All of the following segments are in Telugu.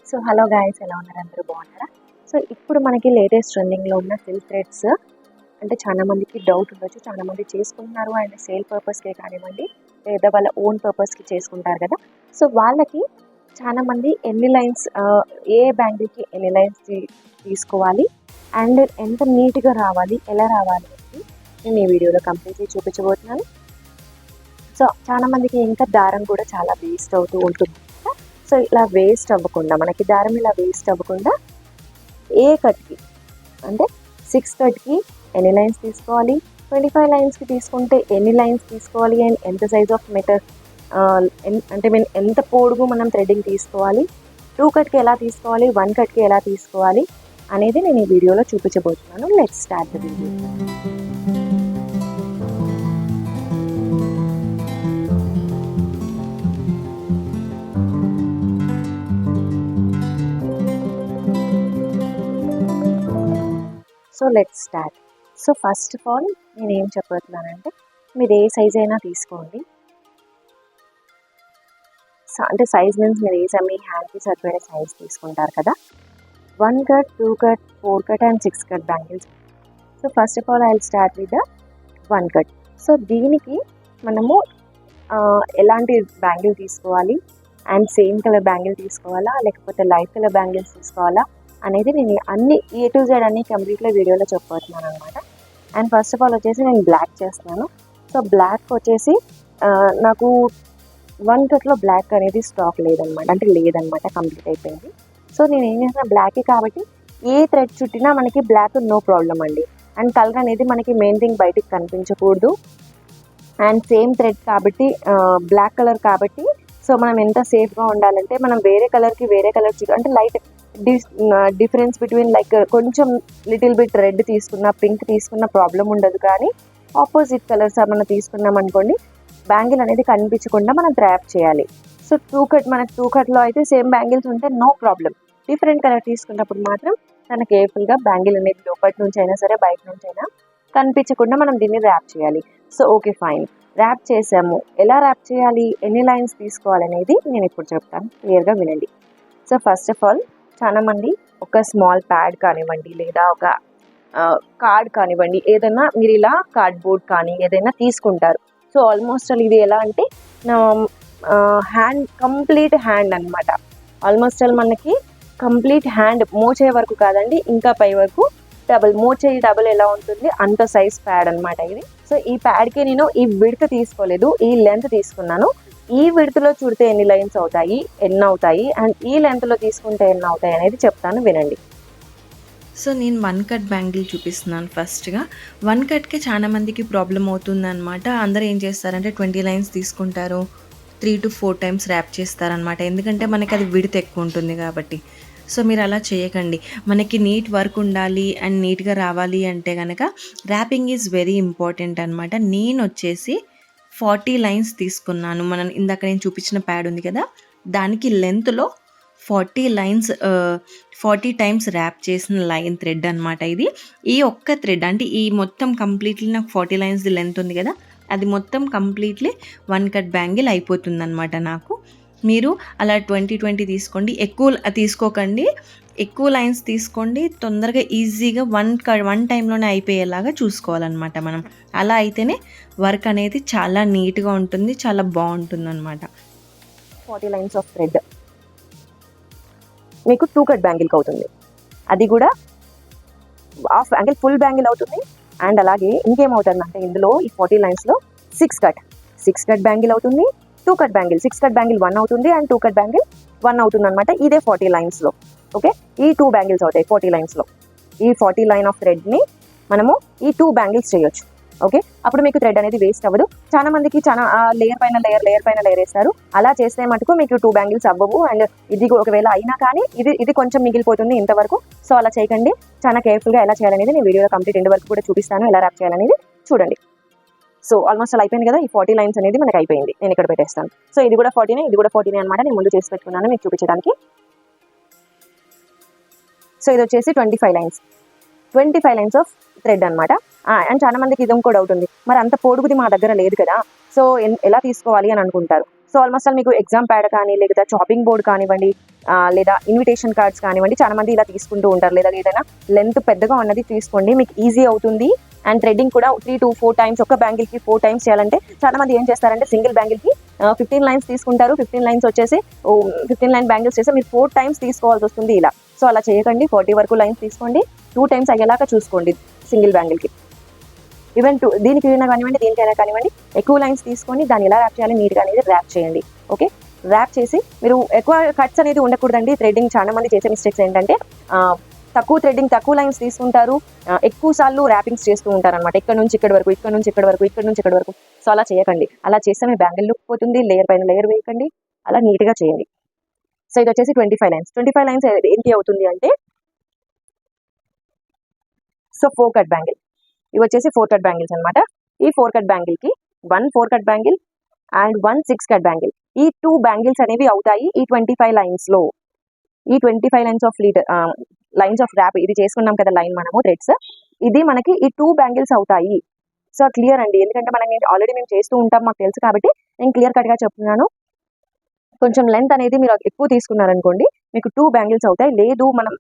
సో హలో గాయ్స్, ఎలా ఉన్నారు? అందరూ బాగున్నారా? సో ఇప్పుడు మనకి లేటెస్ట్ ట్రెండింగ్లో ఉన్న సిల్క్ థ్రెడ్స్ అంటే చాలా మందికి డౌట్ ఉండొచ్చు. చాలా మంది చేసుకుంటున్నారు అండ్ సేల్ పర్పస్కే కానివ్వండి లేదా వాళ్ళ ఓన్ పర్పస్కి చేసుకుంటారు కదా. సో వాళ్ళకి చాలా మంది ఎన్ని లైన్స్, ఏ బ్యాంగిల్కి ఎన్ని లైన్స్ తీసుకోవాలి అండ్ ఎంత నీట్గా రావాలి, ఎలా రావాలి అని నేను ఈ వీడియోలో కంప్లీట్లీ చూపించబోతున్నాను. సో చాలా మందికి ఇంకా దారం కూడా చాలా వేస్ట్ అవుతూ ఉంటుంది. సో ఇలా వేస్ట్ అవ్వకుండా, మనకి దారం ఇలా వేస్ట్ అవ్వకుండా ఏ కట్కి అంటే 6 కట్కి ఎన్ని లైన్స్ తీసుకోవాలి, 25 లైన్స్కి తీసుకుంటే ఎన్ని లైన్స్ తీసుకోవాలి అండ్ ఎంత సైజ్ ఆఫ్ మెటర్ అంటే ఎంత పొడుగు మనం థ్రెడ్డింగ్ తీసుకోవాలి, 2 కట్కి ఎలా తీసుకోవాలి, 1 కట్కి ఎలా తీసుకోవాలి అనేది నేను ఈ వీడియోలో చూపించబోతున్నాను. Let's start the video. So let's start. So first of all నేను ఏం చెప్పబోతున్నానంటే, మీరు ఏ సైజ్ అయినా తీసుకోండి. అంటే సైజ్ మీన్స్ మీరు మీ హ్యాండ్కి సరిపోయే సైజ్ తీసుకుంటారు కదా. 1 cut, 2 cut, 4 cut and 6 cut bangles. So first of all I will start with the 1 cut. So దీనికి మనము ఎలాంటి బ్యాంగిల్ తీసుకోవాలి అండ్ సేమ్ కలర్ బ్యాంగిల్ తీసుకోవాలా లేకపోతే లైట్ కలర్ బ్యాంగిల్స్ తీసుకోవాలా అనేది నేను అన్ని A to Z అన్ని కంప్లీట్గా వీడియోలో చెప్పబోతున్నాను అనమాట. అండ్ ఫస్ట్ ఆఫ్ ఆల్ వచ్చేసి నేను బ్లాక్ చేస్తున్నాను. సో బ్లాక్ వచ్చేసి నాకు 1 కట్లో బ్లాక్ అనేది స్టాక్ లేదనమాట, అంటే లేదనమాట, కంప్లీట్ అయిపోయింది. సో నేను ఏం చేసిన, బ్లాకే కాబట్టి ఏ థ్రెడ్ చుట్టినా మనకి బ్లాక్ నో ప్రాబ్లం అండి. అండ్ కలర్ అనేది మనకి మెయిన్ థింగ్ బయటికి కనిపించకూడదు. అండ్ సేమ్ థ్రెడ్ కాబట్టి బ్లాక్ కలర్ కాబట్టి సో మనం ఎంత సేఫ్గా ఉండాలంటే, మనం వేరే కలర్కి వేరే కలర్ అంటే లైట్ డిఫరెన్స్ బిట్వీన్ లైక్ కొంచెం లిటిల్ బిట్ రెడ్ తీసుకున్న, పింక్ తీసుకున్న ప్రాబ్లం ఉండదు. కానీ ఆపోజిట్ కలర్స్ మనం తీసుకున్నాం అనుకోండి, బ్యాంగిల్ అనేది కనిపించకుండా మనం ట్రాప్ చేయాలి. సో 2 కట్, మనకు 2 కట్లో అయితే సేమ్ బ్యాంగిల్స్ ఉంటే నో ప్రాబ్లం. డిఫరెంట్ కలర్ తీసుకున్నప్పుడు మాత్రం మన కేర్ఫుల్గా బ్యాంగిల్ అనేది లోపటి నుంచి అయినా సరే బయట నుంచి అయినా కనిపించకుండా మనం దీన్ని ర్యాప్ చేయాలి. సో ఓకే ఫైన్, ర్యాప్ చేసాము. ఎలా ర్యాప్ చేయాలి, ఎన్ని లైన్స్ తీసుకోవాలనేది నేను ఇప్పుడు చెప్తాను, క్లియర్గా వినండి. సో ఫస్ట్ ఆఫ్ ఆల్ చాలామంది ఒక స్మాల్ ప్యాడ్ కానివ్వండి లేదా ఒక కార్డ్ కానివ్వండి, ఏదైనా మీరు ఇలా కార్డ్బోర్డ్ కానీ ఏదైనా తీసుకుంటారు. సో ఆల్మోస్ట్ ఆల్ ఇది ఎలా అంటే హ్యాండ్, కంప్లీట్ హ్యాండ్ అనమాట. ఆల్మోస్ట్ ఆల్ మనకి కంప్లీట్ హ్యాండ్, మోచేయి వరకు కాదండి, ఇంకా పై వరకు డబుల్, మోచేయి డబుల్ ఎలా ఉంటుంది అంత సైజ్ ప్యాడ్ అనమాట ఇది. సో ఈ ప్యాడ్కి నేను ఈ విడ్త్ తీసుకోలేదు, ఈ లెంత్ తీసుకున్నాను. ఈ విడ్త్లో చుడితే ఎన్ని లైన్స్ అవుతాయి, ఎన్ని అవుతాయి అండ్ ఈ లెంత్లో తీసుకుంటే ఎన్ని అవుతాయి అనేది చెప్తాను, వినండి. సో నేను 1 కట్ బ్యాంగిల్ చూపిస్తున్నాను. ఫస్ట్గా 1 కట్కి చాలా మందికి ప్రాబ్లం అవుతుందన్నమాట. అందరూ ఏం చేస్తారంటే 20 లైన్స్ తీసుకుంటారు, 3 to 4 టైమ్స్ ర్యాప్ చేస్తారనమాట. ఎందుకంటే మనకి అది విడ్త్ ఎక్కువ ఉంటుంది కాబట్టి. సో మీరు అలా చేయకండి. మనకి నీట్ వర్క్ ఉండాలి అండ్ నీట్గా రావాలి అంటే కనుక ర్యాపింగ్ ఈజ్ వెరీ ఇంపార్టెంట్ అనమాట. నేను వచ్చేసి 40 లైన్స్ తీసుకున్నాను. ఇందాక నేను చూపించిన ప్యాడ్ ఉంది కదా, దానికి లెంత్లో 40 లైన్స్ 40 టైమ్స్ ర్యాప్ చేసిన లైన్ థ్రెడ్ అనమాట ఇది. ఈ ఒక్క థ్రెడ్ అంటే ఈ మొత్తం కంప్లీట్లీ నాకు 40 లైన్స్ లెంత్ ఉంది కదా, అది మొత్తం కంప్లీట్లీ 1 కట్ బ్యాంగిల్ అయిపోతుంది అనమాట నాకు. మీరు అలా 20 తీసుకోండి, ఎక్కువ తీసుకోకండి. ఎక్కువ లైన్స్ తీసుకోండి, తొందరగా ఈజీగా 1 టైంలోనే అయిపోయేలాగా చూసుకోవాలన్నమాట మనం. అలా అయితేనే వర్క్ అనేది చాలా నీట్గా ఉంటుంది, చాలా బాగుంటుంది అనమాట. 40 లైన్స్ ఆఫ్ థ్రెడ్ మీకు 2 కట్ బ్యాంగిల్కి అవుతుంది. అది కూడా హాఫ్ బ్యాంగిల్, ఫుల్ బ్యాంగిల్ అవుతుంది. అండ్ అలాగే ఇంకేమవుతుందంటే ఇందులో ఈ 40 లైన్స్లో 6 కట్ బ్యాంగిల్ అవుతుంది, 2 కట్ బ్యాంగిల్, 6 కట్ బ్యాంగిల్ 1 అవుతుంది అండ్ 2 కట్ బ్యాంగిల్ 1 అవుతుంది అనమాట. ఇదే 40 లైన్స్లో. ఓకే, ఈ 2 బ్యాంగిల్స్ అవుతాయి 40 లైన్స్లో. ఈ 40 లైన్ ఆఫ్ థ్రెడ్ని మనము ఈ 2 బ్యాంగిల్స్ చేయొచ్చు. ఓకే, అప్పుడు మీకు థ్రెడ్ అనేది వేస్ట్ అవ్వదు. చాలా మందికి చాలా లేయర్ పైన లేయర్ వేస్తారు. అలా చేస్తే మటుకు మీకు 2 బ్యాంగిల్స్ అవ్వవు. అండ్ ఇది ఒకవేళ అయినా కానీ ఇది కొంచెం మిగిలిపోతుంది ఇంతవరకు. సో అలా చేయకండి. చాలా కేర్ఫుల్గా ఎలా చేయాలనేది నేను వీడియోలో కంప్లీట్ ఎండ్ వరకు కూడా చూపిస్తాను, ఎలా ర్యాప్ చేయాలనేది చూడండి. సో ఆల్మోస్ట్ అలా అయిపోయింది కదా, ఈ 40 లైన్స్ అనేది మనకి అయిపోయింది. నేను ఇక్కడ పెట్టేస్తాను. సో ఇది కూడా 40నే, ఇది కూడా 40నే అనమాట. నేను ముందు చేసి పెట్టుకున్నాను మీకు చూపించడానికి. సో ఇది వచ్చేసి 25 లైన్స్ ఆఫ్ థ్రెడ్ అనమాట. అండ్ చాలా మందికి ఇది ఇంకో డౌట్ ఉంది, మరి అంత పొడుగుది మా దగ్గర లేదు కదా, సో ఎలా తీసుకోవాలి అని అనుకుంటారు. సో ఆల్మోస్ట్ ఆల్ మీకు ఎగ్జామ్ ప్యాడ్ కానీ లేదా చాపింగ్ బోర్డ్ కానివ్వండి, లేదా ఇన్విటేషన్ కార్డ్స్ కానివ్వండి, చాలా మంది ఇలా తీసుకుంటూ ఉంటారు. లేదా ఏదైనా లెంత్ పెద్దగా ఉన్నది తీసుకోండి, మీకు ఈజీ అవుతుంది. అండ్ థ్రెడ్డింగ్ కూడా 3 to 4 టైమ్స్, ఒక బ్యాంగిల్కి 4 టైమ్స్ చేయాలంటే చాలా మంది ఏం చేస్తారంటే సింగిల్ బ్యాంగిల్కి 15 లైన్స్ తీసుకుంటారు. 15 లైన్స్ వచ్చేసి 15 లైన్ బ్యాంగిల్స్ చేస్తే మీరు 4 టైమ్స్ తీసుకోవాల్సి వస్తుంది ఇలా. సో అలా చేయకండి, 40 వరకు లైన్స్ తీసుకోండి, 2 టైమ్స్ అయ్యేలాగా చూసుకోండి సింగిల్ బ్యాంగిల్కి. ఈవెన్ దీనికి కానివ్వండి, దేనికైనా కానివ్వండి, ఎక్కువ లైన్స్ తీసుకొని దాన్ని ఎలా ర్యాప్ చేయాలి నీట్గా అనేది ర్యాప్ చేయండి. ఓకే, ర్యాప్ చేసి మీరు ఎక్కువ కట్స్ అనేది ఉండకూడదండి. థ్రెడ్డింగ్ చాలా మంది చేసే మిస్టేక్స్ ఏంటంటే తక్కువ థ్రెడ్డింగ్, తక్కువ లైన్స్ తీసుకుంటారు, ఎక్కువ సార్లు ర్యాపింగ్స్ చేస్తూ ఉంటారు అనమాట. ఇక్కడ నుంచి ఇక్కడ వరకు, ఇక్కడ నుంచి ఇక్కడ వరకు, ఇక్కడ నుంచి ఇక్కడ వరకు. సో అలా చేయకండి. అలా చేస్తే మీ బ్యాంగిల్ లుక్ పోతుంది. లేయర్ పైన లేయర్ వేయకండి, అలా నీట్గా చేయండి. సో ఇది వచ్చేసి 25 లైన్స్. 25 లైన్స్ ఏంటి అవుతుంది అంటే, సో 4 కట్ బ్యాంగిల్. ఇవి వచ్చేసి 4 కట్ బ్యాంగిల్స్ అనమాట. ఈ 4 కట్ బ్యాంగిల్కి 1 4 cut bangle and 1 6 cut bangle. ఈ 2 బ్యాంగిల్స్ అనేవి అవుతాయి ఈ 25 లైన్స్లో. ఈ 25 lines of lines of rap ఇది చేసుకున్నాం కదా లైన్ మనము థ్రెడ్స్, ఇది మనకి ఈ 2 బ్యాంగిల్స్ అవుతాయి. సో క్లియర్ అండి, ఎందుకంటే మనం ఆల్రెడీ మేము చేస్తూ ఉంటాం, మాకు తెలుసు కాబట్టి నేను క్లియర్ కట్గా చెప్తున్నాను. కొంచెం లెంత్ అనేది మీరు ఎక్కువ తీసుకున్నారనుకోండి, మీకు 2 బ్యాంగిల్స్ అవుతాయి. లేదు మనం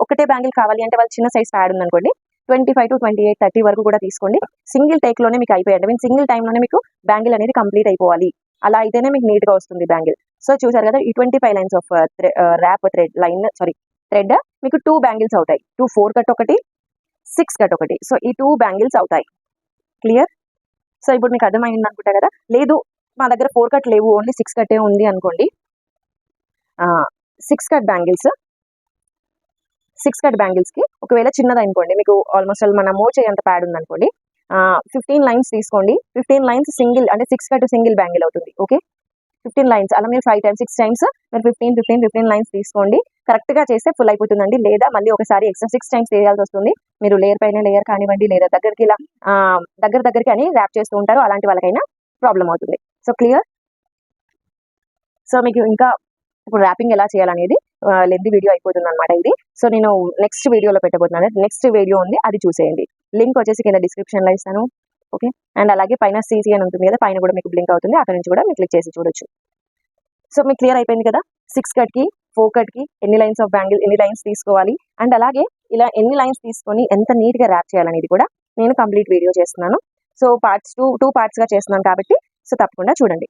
ఒకటే బ్యాంగిల్ కావాలి అంటే వాళ్ళు చిన్న సైజ్ ప్యాడ్ ఉందనుకోండి, 25 to 28, 30 వరకు కూడా తీసుకోండి. సింగిల్ టేక్లోనే మీకు అయిపోయాయి, మీన్ సింగిల్ టైంలోనే మీకు బ్యాంగిల్ అనేది కంప్లీట్ అయిపోవాలి. అలా అయితేనే మీకు నీట్గా వస్తుంది బ్యాంగిల్. సో చూసారు కదా, ఈ 25 లైన్స్ ఆఫ్ ర్యాప్ థ్రెడ్ మీకు 2 బ్యాంగిల్స్ అవుతాయి. 2 4 కట్ ఒకటి, 6 కట్ ఒకటి. సో ఈ 2 బ్యాంగిల్స్ అవుతాయి. క్లియర్? సో ఇప్పుడు మీకు అర్థమైంది అనుకుంటా కదా. లేదు మా దగ్గర 4 కట్ లేవు, ఓన్లీ 6 కట్టే ఉంది అనుకోండి, 6 కట్ బ్యాంగిల్స్, 6 కట్ బ్యాంగిల్స్కి ఒకవేళ చిన్నది అనుకోండి, మీకు ఆల్మోస్ట్ మన మోచే అంత ప్యాడ్ ఉందనుకోండి, 15 లైన్స్ తీసుకోండి. 15 లైన్స్ సింగిల్ అంటే 6 కట్ సింగిల్ బ్యాంగిల్ అవుతుంది. ఓకే, 15 లైన్స్ అలా మీరు 5 times 6 times మీరు 15 లైన్స్ తీసుకోండి. కరెక్ట్గా చేస్తే ఫుల్ అయిపోతుందండి. లేదా మళ్ళీ ఒకసారి ఎక్స్ట్రా 6 times చేయాల్సి వస్తుంది. మీరు లేయర్ పైన లేయర్ కానివ్వండి, లేదా దగ్గరికి ఇలా దగ్గరికి అని ర్యాప్ చేస్తూ ఉంటారు, అలాంటి వాళ్ళకైనా ప్రాబ్లం అవుతుంది. So clear? సో మీకు ఇంకా ఇప్పుడు ర్యాపింగ్ ఎలా చేయాలనేది లెంత్ వీడియో అయిపోతుంది అనమాట ఇది. సో నేను నెక్స్ట్ వీడియోలో పెట్టబోతున్నాను. నెక్స్ట్ వీడియో ఉంది, అది చూసేయండి. లింక్ వచ్చేసి కింద డిస్క్రిప్షన్లో ఇస్తాను. ఓకే, అండ్ అలాగే పైన CC అని ఉంటుంది కదా, పైన కూడా మీకు బ్లింక్ అవుతుంది, అక్కడ నుంచి కూడా మీరు క్లిక్ చేసి చూడొచ్చు. సో మీకు క్లియర్ అయిపోయింది కదా, 6 కట్కి 4 కట్కి ఎన్ని లైన్స్ ఆఫ్ బ్యాంగిల్, ఎన్ని లైన్స్ తీసుకోవాలి, అండ్ అలాగే ఇలా ఎన్ని లైన్స్ తీసుకొని ఎంత నీట్గా ర్యాప్ చేయాలనేది కూడా నేను కంప్లీట్ వీడియో చేస్తున్నాను. సో పార్ట్స్ 2 పార్ట్స్గా చేస్తున్నాను కాబట్టి సో తప్పకుండా చూడండి.